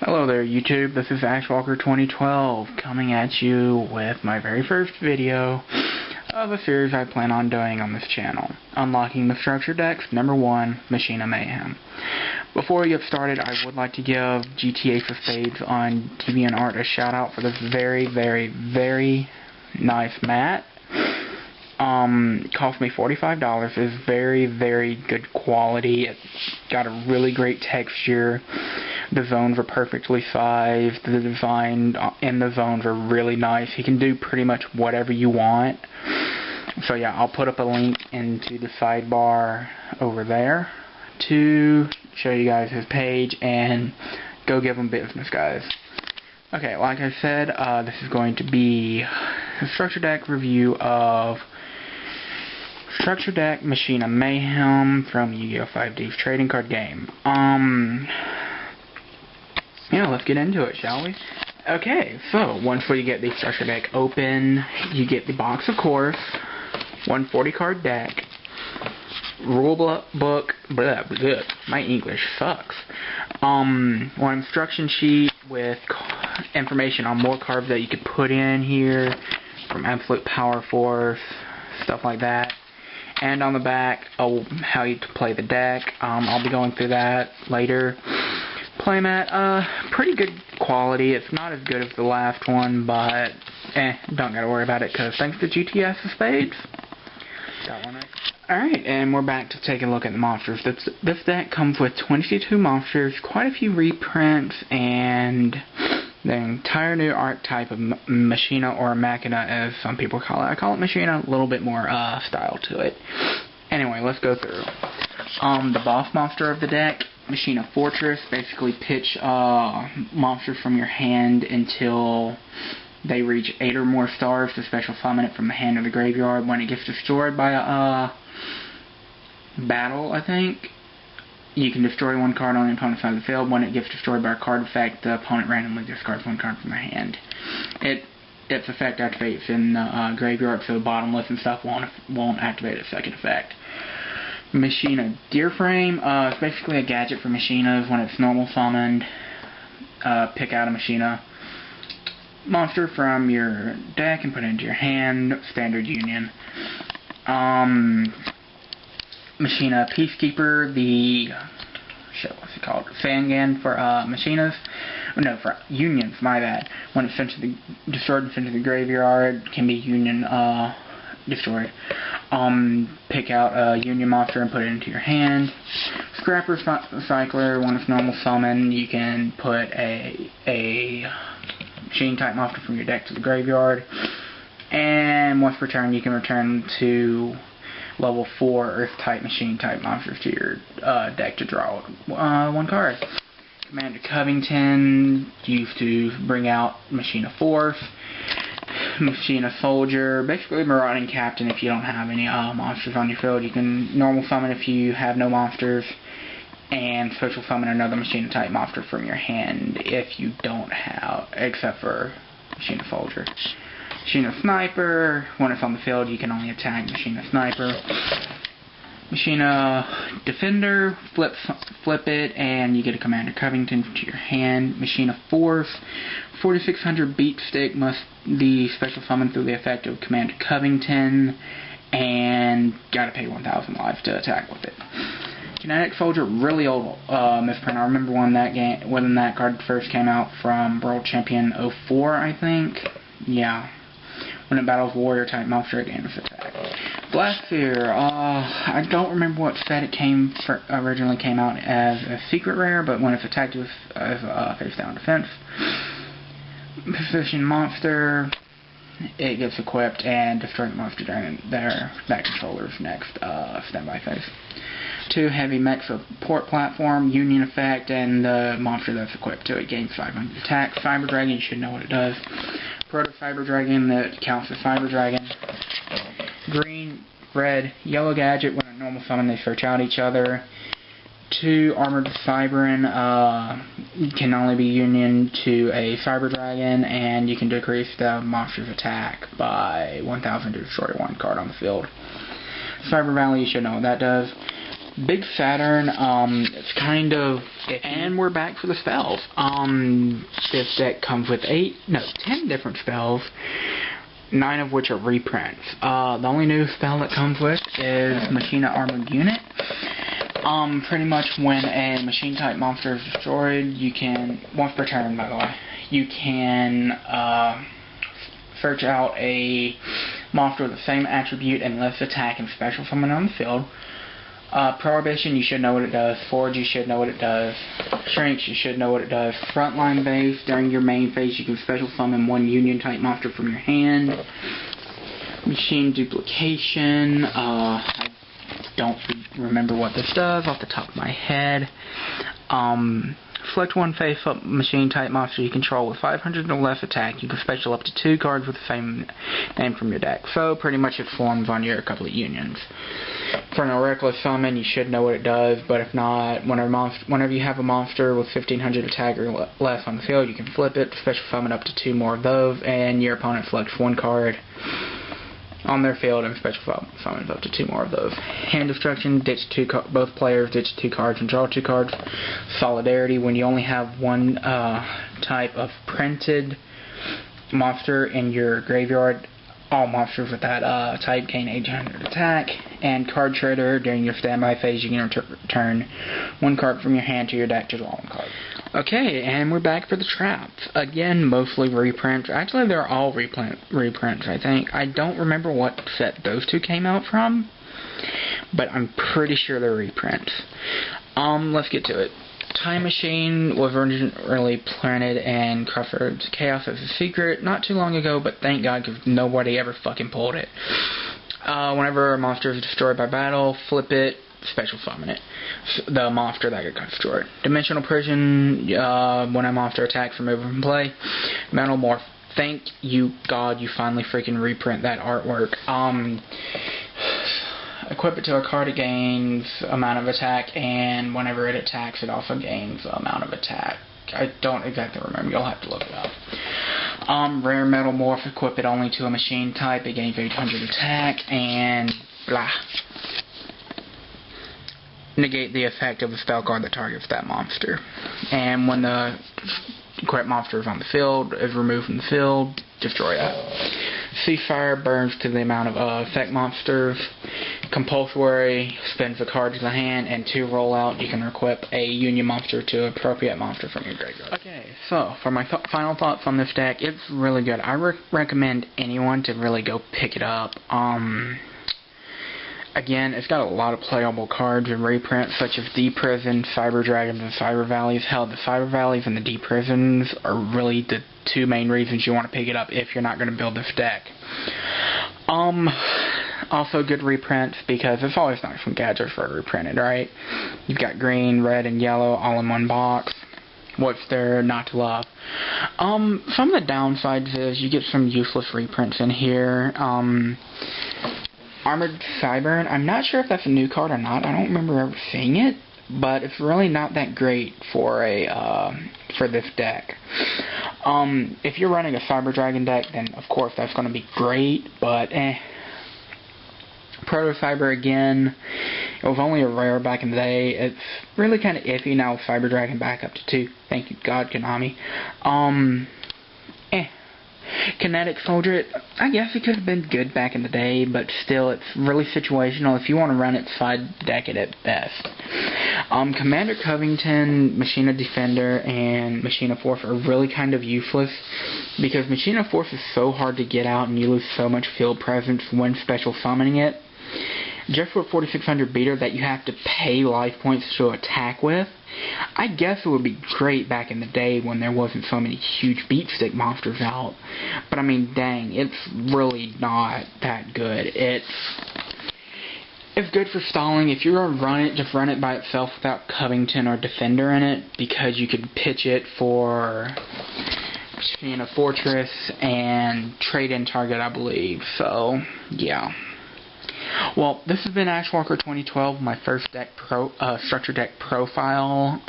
Hello there YouTube, this is AshWalker2012 coming at you with my very first video of a series I plan on doing on this channel, Unlocking the Structure Decks, number 1, Machina Mayhem. Before we get started, I would like to give GTAceofSpade on DeviantArt a shout out for this very nice mat. Cost me $45, is very good quality. It's got a really great texture. The zones are perfectly sized. The design in the zones are really nice. You can do pretty much whatever you want. So yeah, I'll put up a link into the sidebar over there to show you guys his page, and go give him business, guys. Okay, like I said, this is going to be a structure deck review of Structure Deck Machina Mayhem from Yu-Gi-Oh! 5D's trading card game. Yeah, let's get into it, shall we? Okay, so once you get the structure deck open, you get the box, of course, 140 card deck, rule book, my English sucks, one instruction sheet with information on more cards that you could put in here, from Absolute Power Force, stuff like that. And on the back, how you play the deck. I'll be going through that later. Playmat, pretty good quality. It's not as good as the last one, but don't gotta worry about it, because thanks to GTAceofSpade, got one right. Alright, and we're back to take a look at the monsters. This deck comes with 22 monsters, quite a few reprints, and the entire new archetype of Machina, or Machina as some people call it. I call it Machina, a little bit more style to it. Anyway, let's go through. The boss monster of the deck, Machina Fortress. Basically pitch monsters from your hand until they reach 8 or more stars to special summon it from the hand or the graveyard. When it gets destroyed by a battle, I think, you can destroy one card on the opponent's side of the field. When it gets destroyed by a card effect, the opponent randomly discards one card from their hand. Its effect activates in the graveyard, so the bottomless and stuff won't activate its second effect. Machina Deer Frame, it's basically a gadget for Machinas. When it's normal summoned, pick out a Machina monster from your deck and put it into your hand. Standard union. Machina Peacekeeper, what's it called? Fangan for Machinas. No, for unions, my bad. When it's destroyed and sent to the graveyard, can be union destroyed. Pick out a union monster and put it into your hand. Scrapper Cycler, when it's normal summon, you can put a machine type monster from your deck to the graveyard. And once returned, you can return to level 4 Earth type machine type monsters to your deck to draw one card. Commander Covington, used to bring out Machina Force. Machina Soldier, basically Marauding Captain. If you don't have any monsters on your field, you can normal summon if you have no monsters, and special summon another Machina type monster from your hand if you don't have, except for Machina Soldier. Machina Sniper, when it's on the field, you can only attack Machina Sniper. Machina Defender, flip it, and you get a Commander Covington to your hand. Machina Force, 4600 Beat Stick must be special summoned through the effect of Commander Covington, and gotta pay 1000 lives to attack with it. Kinetic Soldier, really old misprint. I remember when that card first came out from World Champion 04, I think. Yeah. When it battles warrior type monster, it gains attack. Blast Sphere, I don't remember what set it originally came out as a secret rare, but when it's attacked as a face down defense. Position monster, it gets equipped and destroy the monster during that controller's next standby phase. 2 heavy mech support platform, union effect, and the monster that's equipped to it gains 500 attack. Cyber Dragon, you should know what it does. Proto Cyber Dragon, that counts as Cyber Dragon. Green, red, yellow gadget, when a normal summon they search out each other. 2 Armored Cyberin, can only be union to a Cyber Dragon, and you can decrease the monster's attack by 1000 to destroy one card on the field. Cyber Valley, you should know what that does. Big Saturn, it's kind of iffy. And we're back for the spells. This deck comes with 10 different spells, 9 of which are reprints. The only new spell that comes with is Machina Armored Unit. Pretty much when a machine type monster is destroyed, you can, once per turn by the way, you can search out a monster with the same attribute and less attack and special summon on the field. Prohibition, you should know what it does. Forge, you should know what it does. Shrinks, you should know what it does. Frontline base, during your main phase, you can special summon 1 Union type monster from your hand. Machine duplication, I don't remember what this does off the top of my head. Select 1 face-up machine-type monster you control with 500 or less attack. You can special up to 2 cards with the same name from your deck. So, pretty much it forms on your couple of unions. For an Oracular Summon, you should know what it does, but if not, whenever you have a monster with 1500 attack or less on the field, you can flip it, special summon up to 2 more of those, and your opponent selects 1 card on their field and special summons up to 2 more of those. Hand Destruction, both players ditch 2 cards and draw 2 cards. Solidarity, when you only have 1 type of printed monster in your graveyard, all monsters with that type gain 800 attack. And Card Trader, during your standby phase, you can return 1 card from your hand to your deck to draw 1 card. Okay, and we're back for the traps. Again, mostly reprints. Actually, they're all reprints, I think. I don't remember what set those 2 came out from, but I'm pretty sure they're reprints. Let's get to it. Time Machine was originally printed in Crawford's Chaos as a secret not too long ago, but thank God, because nobody ever fucking pulled it. Whenever a monster is destroyed by battle, flip it, special summon it. The monster that got destroyed. Dimensional Prison, when a monster attacks, remove it from play. Metal Morph, thank you God you finally freaking reprint that artwork. Equip it to a card, it gains amount of attack, and whenever it attacks, it also gains amount of attack. I don't exactly remember, you'll have to look it up. Rare Metal Morph, equip it only to a machine type, it gains 800 attack, and blah. Negate the effect of a spell card that targets that monster. And when the correct monster is on the field, is removed from the field, destroy that. Ceasefire burns to the amount of effect monsters. Compulsory spends the card to the hand, and 2 roll out. You can equip a Union monster to an appropriate monster from your graveyard. Okay, so for my final thoughts on this deck, it's really good. I recommend anyone to really go pick it up. Again, it's got a lot of playable cards and reprints such as D-Prison, Cyber Dragons, and Cyber Valleys. Hell, the Cyber Valleys and the D-Prisons are really the 2 main reasons you want to pick it up if you're not going to build this deck. Also good reprints, because it's always nice when gadgets are reprinted, right? You've got green, red, and yellow all in one box. What's there not to love? Some of the downsides is you get some useless reprints in here. Armored Cybern, I'm not sure if that's a new card or not. I don't remember ever seeing it, but it's really not that great for for this deck. If you're running a Cyber Dragon deck, then of course that's going to be great, but Proto Cyber, again, it was only a rare back in the day. It's really kind of iffy now with Cyber Dragon back up to 2. Thank you God, Konami. Kinetic Soldier, I guess it could have been good back in the day, but still, it's really situational. If you want to run it, side deck it at best. Commander Covington, Machina Defender, and Machina Force are really kind of useless, because Machina Force is so hard to get out, and you lose so much field presence when special summoning it. Just for a 4600 beater that you have to pay life points to attack with, I guess it would be great back in the day when there wasn't so many huge beat stick monsters out. But I mean, dang, it's really not that good. It's good for stalling. If you're going to run it, just run it by itself without Covington or Defender in it, because you could pitch it for Fortress and trade in target, I believe. So, yeah. Well, this has been Ashwalker 2012, my first deck Structure Deck profile.